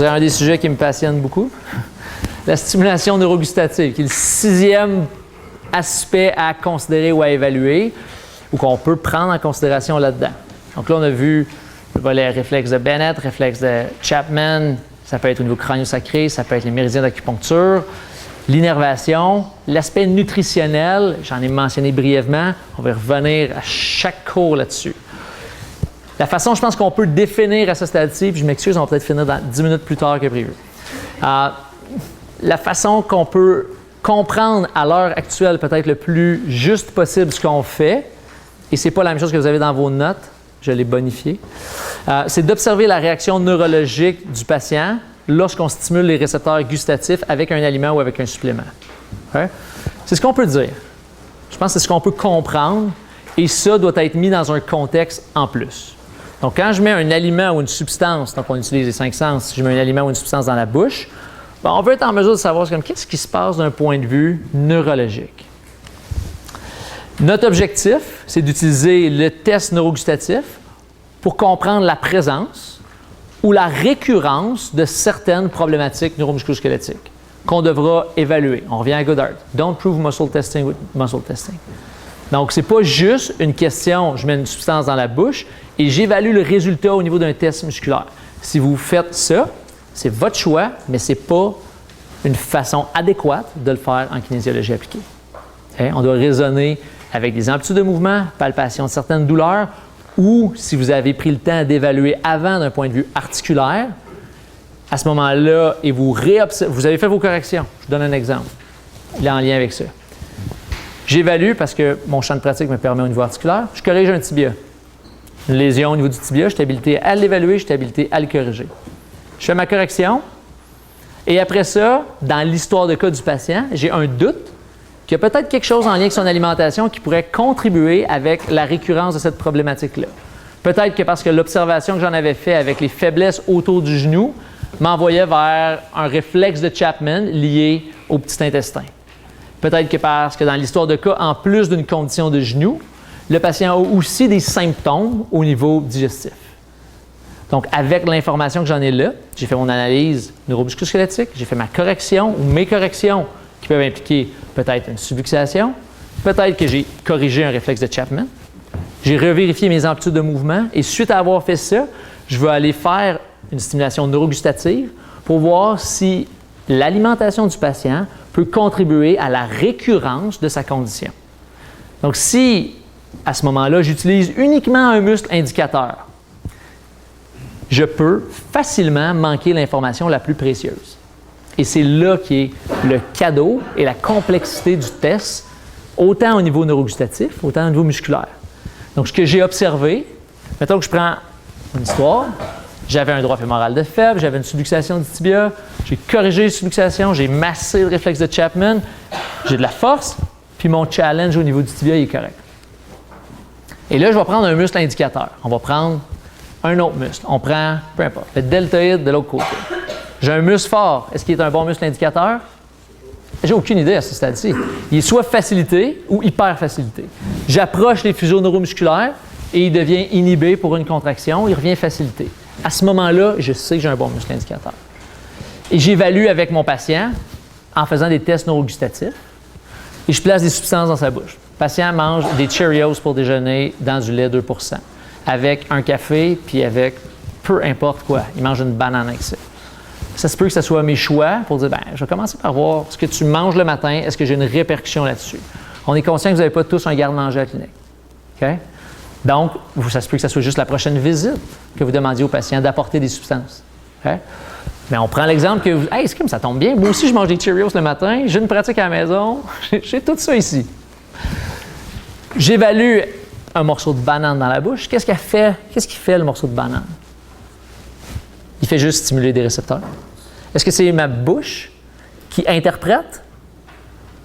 dirais un des sujets qui me passionne beaucoup. La stimulation neurogustative, qui est le 6e aspect à considérer ou à évaluer, ou qu'on peut prendre en considération là-dedans. Donc là, on a vu le volet réflexe de Bennett, réflexe de Chapman, ça peut être au niveau crânio-sacré, ça peut être les méridiens d'acupuncture, l'innervation, l'aspect nutritionnel, j'en ai mentionné brièvement, on va revenir à chaque cours là-dessus. La façon, je pense qu'on peut définir à ce stade-ci, puis je m'excuse, on va peut-être finir dans 10 minutes plus tard que prévu. La façon qu'on peut comprendre à l'heure actuelle peut-être le plus juste possible ce qu'on fait, et ce n'est pas la même chose que vous avez dans vos notes, je l'ai bonifié, c'est d'observer la réaction neurologique du patient lorsqu'on stimule les récepteurs gustatifs avec un aliment ou avec un supplément. Okay? C'est ce qu'on peut dire. Je pense que c'est ce qu'on peut comprendre, et ça doit être mis dans un contexte en plus. Donc, quand je mets un aliment ou une substance, donc on utilise les 5 sens, si je mets un aliment ou une substance dans la bouche, ben, on veut être en mesure de savoir qu'est-ce qui se passe d'un point de vue neurologique. Notre objectif, c'est d'utiliser le test neurogustatif pour comprendre la présence ou la récurrence de certaines problématiques neuromusculo-squelettiques qu'on devra évaluer. On revient à Goddard. Don't prove muscle testing with muscle testing. Donc, ce n'est pas juste une question, je mets une substance dans la bouche et j'évalue le résultat au niveau d'un test musculaire. Si vous faites ça, c'est votre choix, mais ce n'est pas une façon adéquate de le faire en kinésiologie appliquée. Okay? On doit raisonner avec des amplitudes de mouvement, palpation de certaines douleurs, ou si vous avez pris le temps d'évaluer avant d'un point de vue articulaire, à ce moment-là, et vous avez fait vos corrections. Je vous donne un exemple. Il est en lien avec ça. J'évalue parce que mon champ de pratique me permet au niveau articulaire. Je corrige un tibia. Une lésion au niveau du tibia, je suis habilité à l'évaluer, je suis habilité à le corriger. Je fais ma correction et après ça, dans l'histoire de cas du patient, j'ai un doute qu'il y a peut-être quelque chose en lien avec son alimentation qui pourrait contribuer avec la récurrence de cette problématique-là. Peut-être que parce que l'observation que j'en avais fait avec les faiblesses autour du genou m'envoyait vers un réflexe de Chapman lié au petit intestin. Peut-être que parce que dans l'histoire de cas, en plus d'une condition de genou, le patient a aussi des symptômes au niveau digestif. Donc, avec l'information que j'en ai là, j'ai fait mon analyse neuromusculo-squelettique, j'ai fait ma correction ou mes corrections qui peuvent impliquer peut-être une subluxation, peut-être que j'ai corrigé un réflexe de Chapman, j'ai revérifié mes amplitudes de mouvement et suite à avoir fait ça, je vais aller faire une stimulation neurogustative pour voir si l'alimentation du patient peut contribuer à la récurrence de sa condition. Donc, si à ce moment-là, j'utilise uniquement un muscle indicateur, je peux facilement manquer l'information la plus précieuse. Et c'est là qui est le cadeau et la complexité du test, autant au niveau neurogustatif, autant au niveau musculaire. Donc, ce que j'ai observé, mettons que je prends une histoire, j'avais un droit fémoral de faible, j'avais une subluxation du tibia, j'ai corrigé la subluxation, j'ai massé le réflexe de Chapman, j'ai de la force, puis mon challenge au niveau du tibia est correct. Et là, je vais prendre un muscle indicateur. On va prendre un autre muscle. On prend, peu importe, le deltoïde de l'autre côté. J'ai un muscle fort. Est-ce qu'il est un bon muscle indicateur? J'ai aucune idée à ce stade-ci. Il est soit facilité ou hyper facilité. J'approche les fuseaux neuromusculaires et il devient inhibé pour une contraction. Il revient facilité. À ce moment-là, je sais que j'ai un bon muscle indicateur. Et j'évalue avec mon patient en faisant des tests neurogustatifs et je place des substances dans sa bouche. Le patient mange des Cheerios pour déjeuner dans du lait 2%, avec un café puis avec peu importe quoi. Il mange une banane avec ça. Ça se peut que ce soit mes choix pour dire, je vais commencer par voir ce que tu manges le matin, est-ce que j'ai une répercussion là-dessus? On est conscient que vous n'avez pas tous un garde-manger à la clinique. Okay? Donc, ça se peut que ce soit juste la prochaine visite que vous demandiez au patient d'apporter des substances. Okay? Mais on prend l'exemple que, hey, c'est comme ça tombe bien, moi aussi je mange des Cheerios le matin, j'ai une pratique à la maison, j'ai tout ça ici. J'évalue un morceau de banane dans la bouche. Qu'est-ce qu'il fait le morceau de banane? Il fait juste stimuler des récepteurs. Est-ce que c'est ma bouche qui interprète?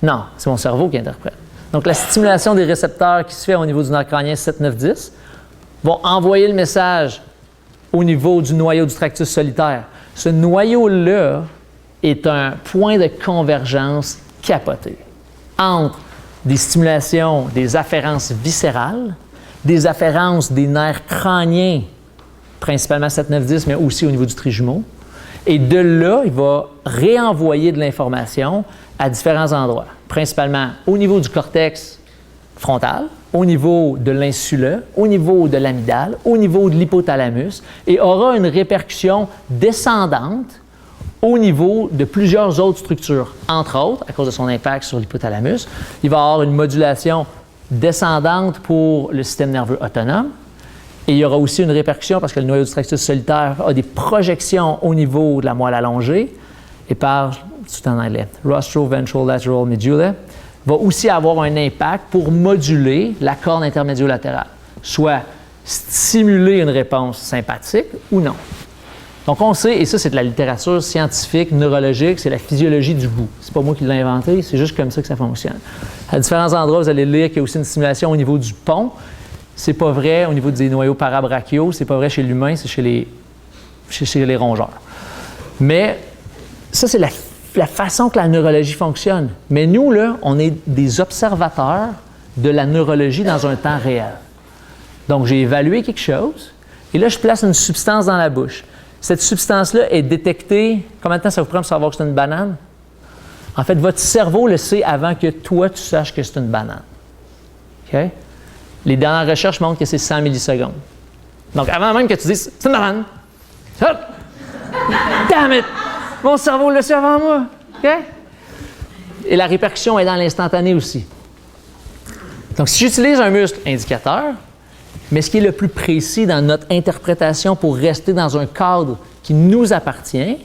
Non, c'est mon cerveau qui interprète. Donc, la stimulation des récepteurs qui se fait au niveau du nerf crânien 7, 9, 10 vont envoyer le message au niveau du noyau du tractus solitaire. Ce noyau-là est un point de convergence capoté entre des stimulations des afférences viscérales, des afférences des nerfs crâniens, principalement 7, 9, 10, mais aussi au niveau du trijumeau, Et de là, il va réenvoyer de l'information à différents endroits, principalement au niveau du cortex frontal, au niveau de l'insula, au niveau de l'amygdale, au niveau de l'hypothalamus, et aura une répercussion descendante au niveau de plusieurs autres structures. Entre autres, à cause de son impact sur l'hypothalamus, il va avoir une modulation descendante pour le système nerveux autonome, et il y aura aussi une répercussion parce que le noyau du tractus solitaire a des projections au niveau de la moelle allongée, et par, tout en anglais, rostroventral medulla, va aussi avoir un impact pour moduler la corne intermédio-latérale, soit stimuler une réponse sympathique ou non. Donc on sait, et ça c'est de la littérature scientifique, neurologique, c'est la physiologie du goût. C'est pas moi qui l'ai inventé, c'est juste comme ça que ça fonctionne. À différents endroits, vous allez lire qu'il y a aussi une stimulation au niveau du pont. C'est pas vrai au niveau des noyaux parabrachiaux, c'est pas vrai chez l'humain, c'est chez les rongeurs. Mais ça c'est la façon que la neurologie fonctionne. Mais nous, là, on est des observateurs de la neurologie dans un temps réel. Donc, j'ai évalué quelque chose, et là, je place une substance dans la bouche. Cette substance-là est détectée. Combien de temps ça vous prend pour savoir que c'est une banane? En fait, votre cerveau le sait avant que toi, tu saches que c'est une banane. OK? Les dernières recherches montrent que c'est 100 millisecondes. Donc, avant même que tu dises « c'est une banane », hop! Damn it! Mon cerveau le sait avant moi. OK? Et la répercussion est dans l'instantané aussi. Donc, si j'utilise un muscle indicateur, mais ce qui est le plus précis dans notre interprétation pour rester dans un cadre qui nous appartient,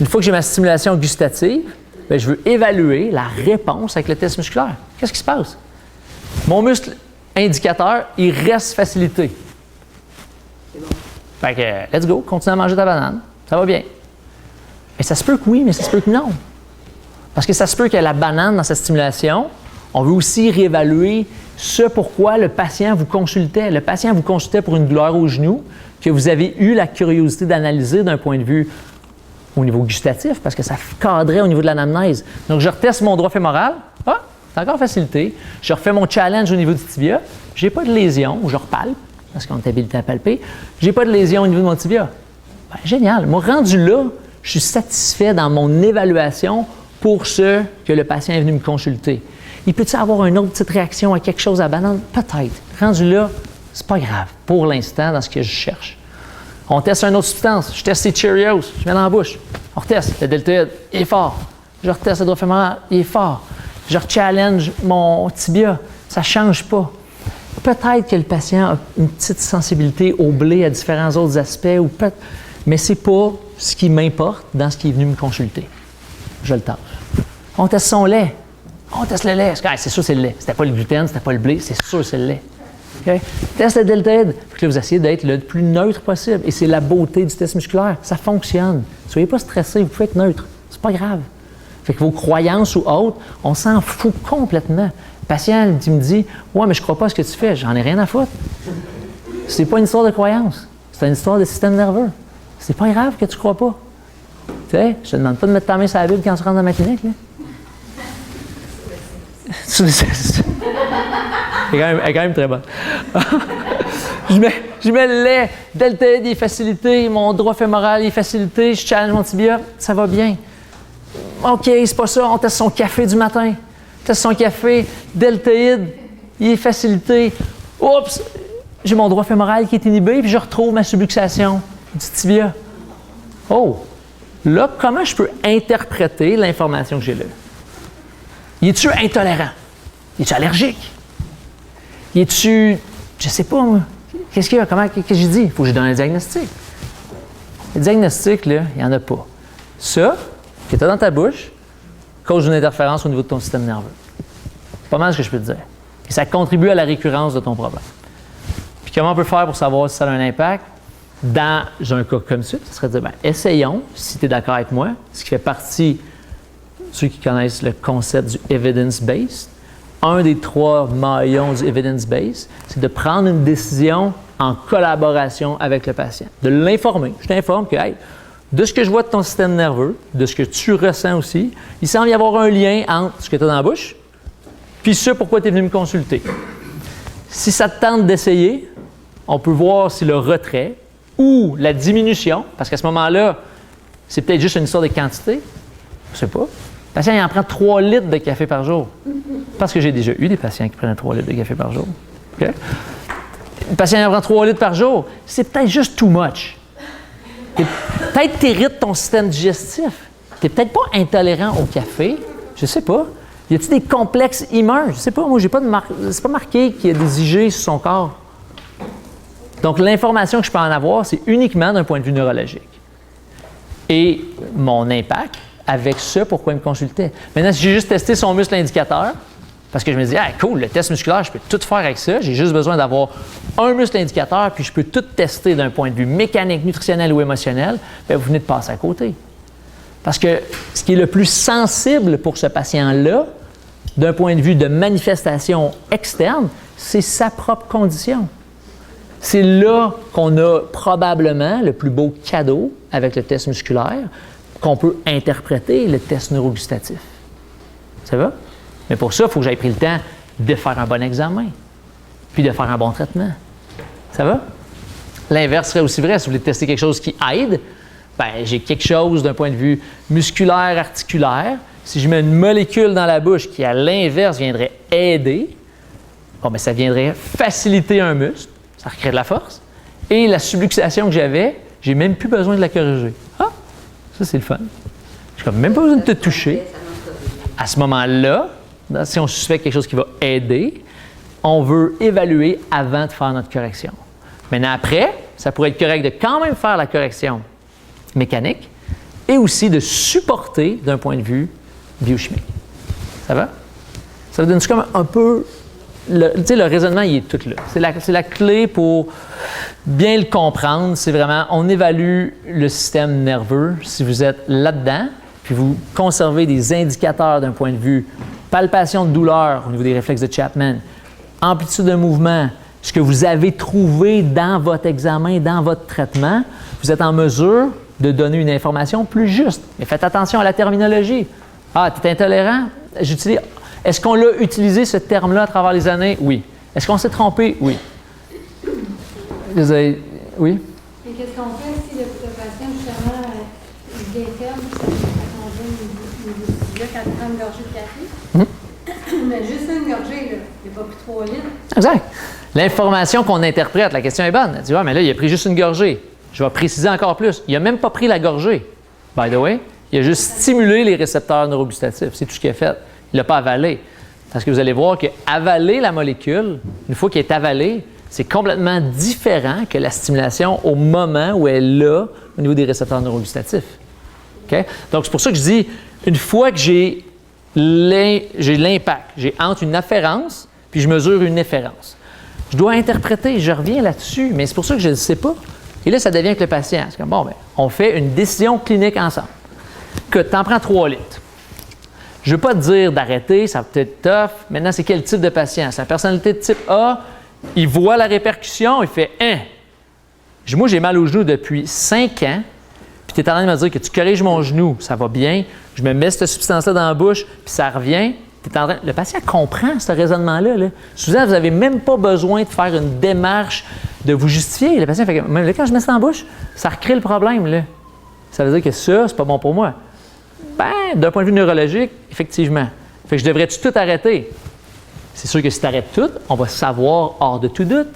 une fois que j'ai ma stimulation gustative, bien, je veux évaluer la réponse avec le test musculaire. Qu'est-ce qui se passe? Mon muscle indicateur, il reste facilité. Fait que, let's go, continue à manger ta banane. Ça va bien. Mais ça se peut que oui, mais ça se peut que non. Parce que ça se peut que la banane, dans sa stimulation, on veut aussi réévaluer ce pourquoi le patient vous consultait. Le patient vous consultait pour une douleur au genou que vous avez eu la curiosité d'analyser d'un point de vue au niveau gustatif, parce que ça cadrait au niveau de l'anamnèse. Donc, je reteste mon droit fémoral. Ah, c'est encore facilité. Je refais mon challenge au niveau du tibia. Je n'ai pas de lésion, ou je repalpe, parce qu'on est habilité à palper. Je n'ai pas de lésion au niveau de mon tibia. Ben, génial. Moi, rendu là, je suis satisfait dans mon évaluation pour ce que le patient est venu me consulter. Il peut-il avoir une autre petite réaction à quelque chose à la banane? Peut-être. Rendu là, c'est pas grave pour l'instant dans ce que je cherche. On teste une autre substance. Je teste ces Cheerios, je mets dans la bouche. On reteste. Le deltoïde, il est fort. Je reteste le droit fémoral, il est fort. Je challenge mon tibia, ça ne change pas. Peut-être que le patient a une petite sensibilité au blé à différents autres aspects, mais ce n'est pas ce qui m'importe dans ce qui est venu me consulter. Je le tâche. On teste son lait. On teste le lait. C'est sûr c'est le lait. C'était pas le gluten, c'était pas le blé, c'est sûr c'est le lait. Okay? Test le deltoïde. Puis là, vous essayez d'être le plus neutre possible. Et c'est la beauté du test musculaire. Ça fonctionne. Ne soyez pas stressé, vous pouvez être neutre. C'est pas grave. Fait que vos croyances ou autres, on s'en fout complètement. Le patient, il me dit « Ouais, mais je crois pas à ce que tu fais. J'en ai rien à foutre. » C'est pas une histoire de croyance. C'est une histoire de système nerveux. C'est pas grave que tu crois pas. Tu sais, je te demande pas de mettre ta main sur la Bible quand tu rentres dans ma clinique, là. Elle est quand même très bonne. je mets le lait, deltoïde, il est facilité, mon droit fémoral, il est facilité, je challenge mon tibia, ça va bien. OK, c'est pas ça, on teste son café du matin. On teste son café, deltoïde, il est facilité. Oups, j'ai mon droit fémoral qui est inhibé, puis je retrouve ma subluxation du tibia. Oh, là, comment je peux interpréter l'information que j'ai là? Y es-tu intolérant? Y es-tu allergique? Y es-tu, je sais pas moi, qu'est-ce qu'il y a? Qu'est-ce que j'ai dit? Il faut que je donne un diagnostic. Le diagnostic, là, il n'y en a pas. Ça, que tu as dans ta bouche, cause une interférence au niveau de ton système nerveux. C'est pas mal ce que je peux te dire. Et ça contribue à la récurrence de ton problème. Puis comment on peut faire pour savoir si ça a un impact? Dans un cas comme ça, ça serait de dire, essayons, si tu es d'accord avec moi, ce qui fait partie, ceux qui connaissent le concept du evidence-based, un des 3 maillons du evidence-based, c'est de prendre une décision en collaboration avec le patient, de l'informer. Je t'informe que, hey, de ce que je vois de ton système nerveux, de ce que tu ressens aussi, il semble y avoir un lien entre ce que tu as dans la bouche puis ce pourquoi tu es venu me consulter. Si ça te tente d'essayer, on peut voir si le retrait ou la diminution, parce qu'à ce moment-là, C'est peut-être juste une histoire de quantité. Je ne sais pas. Le patient, il en prend 3 litres de café par jour. Parce que j'ai déjà eu des patients qui prenaient 3 litres de café par jour. Okay? Le patient, il en prend 3 litres par jour. C'est peut-être juste too much. Peut-être t'irrites ton système digestif. Tu n'es peut-être pas intolérant au café. Je ne sais pas. Y a-t-il des complexes immuns? Je ne sais pas. Moi, j'ai pas c'est pas marqué qu'il y a des IG sur son corps. Donc, l'information que je peux en avoir, c'est uniquement d'un point de vue neurologique. Et mon impact avec ça, pourquoi il me consultait. Maintenant, si j'ai juste testé son muscle indicateur, parce que je me dis, ah, cool, le test musculaire, je peux tout faire avec ça. J'ai juste besoin d'avoir un muscle indicateur, puis je peux tout tester d'un point de vue mécanique, nutritionnel ou émotionnel. Bien, vous venez de passer à côté. Parce que ce qui est le plus sensible pour ce patient-là, d'un point de vue de manifestation externe, c'est sa propre condition. C'est là qu'on a probablement le plus beau cadeau avec le test musculaire, qu'on peut interpréter le test neurogustatif. Ça va? Mais pour ça, il faut que j'aille pris le temps de faire un bon examen, puis de faire un bon traitement. Ça va? L'inverse serait aussi vrai. Si vous voulez tester quelque chose qui aide, bien, j'ai quelque chose d'un point de vue musculaire, articulaire. Si je mets une molécule dans la bouche qui, à l'inverse, viendrait aider, bon, bien, ça viendrait faciliter un muscle, ça recrée de la force, et la subluxation que j'avais, j'ai même plus besoin de la corriger. Ah! Ça, c'est le fun. Je n'ai même pas besoin de te toucher. À ce moment-là, si on suspecte quelque chose qui va aider, on veut évaluer avant de faire notre correction. Maintenant, après, ça pourrait être correct de quand même faire la correction mécanique et aussi de supporter d'un point de vue biochimique. Ça va? Ça vous donne comme un peu... le raisonnement, il est tout là. C'est la clé pour bien le comprendre. C'est vraiment, on évalue le système nerveux. Si vous êtes là-dedans, puis vous conservez des indicateurs d'un point de vue palpation de douleur au niveau des réflexes de Chapman, amplitude de mouvement, ce que vous avez trouvé dans votre examen, dans votre traitement, vous êtes en mesure de donner une information plus juste. Mais faites attention à la terminologie. Ah, tu es intolérant? Est-ce qu'on l'a utilisé, ce terme-là, à travers les années? Oui. Est-ce qu'on s'est trompé? Oui. Oui? Et qu'est-ce qu'on fait si le patient, justement, il déterme, ça quand il prend une gorgée de café? Mais juste une gorgée, là, il n'a pas pris 3 litres. Exact. L'information qu'on interprète, la question est bonne. Tu vois, mais là, il a pris juste une gorgée. Je vais préciser encore plus. Il n'a même pas pris la gorgée. By the way, il a juste stimulé les récepteurs neurogustatifs. C'est tout ce qu'il a fait. Il ne l'a pas avalé. Parce que vous allez voir qu'avaler la molécule, une fois qu'elle est avalée, c'est complètement différent que la stimulation au moment où elle est là au niveau des récepteurs neurogustatifs. Okay? Donc, c'est pour ça que je dis, une fois que j'ai l'impact, j'ai entre une afférence puis je mesure une efférence. Je dois interpréter, je reviens là-dessus, mais c'est pour ça que je ne le sais pas. Et là, ça devient avec le patient. C'est comme, bon, bien, on fait une décision clinique ensemble. Que tu en prends 3 litres. Je ne veux pas te dire d'arrêter, ça va peut-être tough. Maintenant, c'est quel type de patient? C'est la personnalité de type A, il voit la répercussion, il fait « Hein! » Moi, j'ai mal au genou depuis 5 ans, puis tu es en train de me dire que tu corriges mon genou, ça va bien, je me mets cette substance-là dans la bouche, puis ça revient. Le patient comprend ce raisonnement-là. Là. Souvent, vous n'avez même pas besoin de faire une démarche de vous justifier. Le patient fait que, mais là, quand je mets ça dans la bouche, ça recrée le problème. Là. Ça veut dire que ça, c'est pas bon pour moi. Ben, d'un point de vue neurologique, effectivement. Fait que je devrais tout arrêter. C'est sûr que si tu arrêtes tout, on va savoir hors de tout doute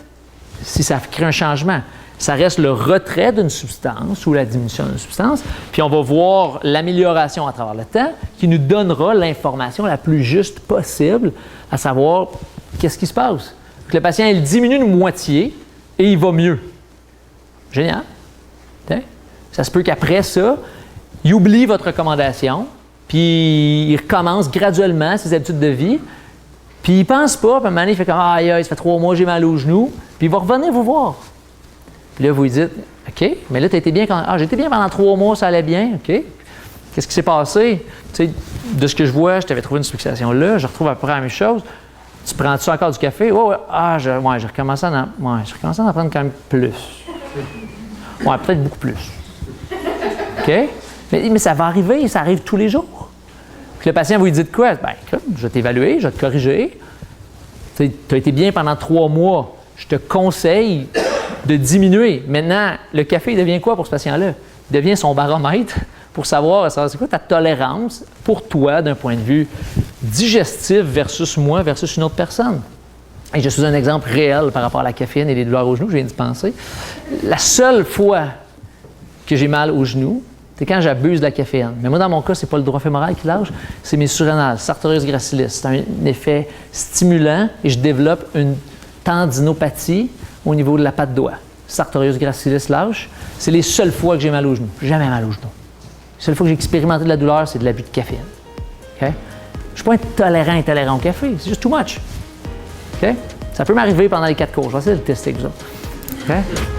si ça crée un changement. Ça reste le retrait d'une substance ou la diminution d'une substance, puis on va voir l'amélioration à travers le temps qui nous donnera l'information la plus juste possible, à savoir qu'est-ce qui se passe. Donc, le patient, il diminue de moitié et il va mieux. Génial. Okay? Ça se peut qu'après ça, il oublie votre recommandation, puis il recommence graduellement ses habitudes de vie, puis il ne pense pas, puis à un moment donné, il fait comme « Aïe, aïe, ça fait 3 mois, j'ai mal au genou », puis il va revenir vous voir. Puis là, vous lui dites, OK, mais là, tu as été bien quand. Ah, j'étais bien pendant 3 mois, ça allait bien, OK. Qu'est-ce qui s'est passé? Tu sais, de ce que je vois, je t'avais trouvé une subluxation là, je retrouve à peu près la même chose. Tu prends-tu encore du café? Ouais. Ah, j'ai recommencé à en prendre quand même plus. Ouais, peut-être beaucoup plus. OK? Mais ça va arriver, ça arrive tous les jours. Puis le patient, vous lui dites quoi? Bien, écoute, je vais t'évaluer, je vais te corriger. Tu as été bien pendant 3 mois. Je te conseille de diminuer. Maintenant, le café, il devient quoi pour ce patient-là? Il devient son baromètre pour savoir c'est quoi ta tolérance pour toi d'un point de vue digestif versus moi versus une autre personne. Et je suis un exemple réel par rapport à la caféine et les douleurs aux genoux, je viens d'y penser. La seule fois que j'ai mal aux genoux, c'est quand j'abuse de la caféine. Mais moi, dans mon cas, c'est pas le droit fémoral qui lâche, c'est mes surrénales, sartorius gracilis. C'est un effet stimulant et je développe une tendinopathie au niveau de la patte doigt. Sartorius gracilis lâche. C'est les seules fois que j'ai mal aux genoux. Jamais mal aux genoux. La seule fois que j'ai expérimenté de la douleur, c'est de l'abus de caféine. Okay? Je ne suis pas intolérant au café. C'est juste too much. Okay? Ça peut m'arriver pendant les 4 cours. Je vais essayer de le tester avec vous autres. Okay?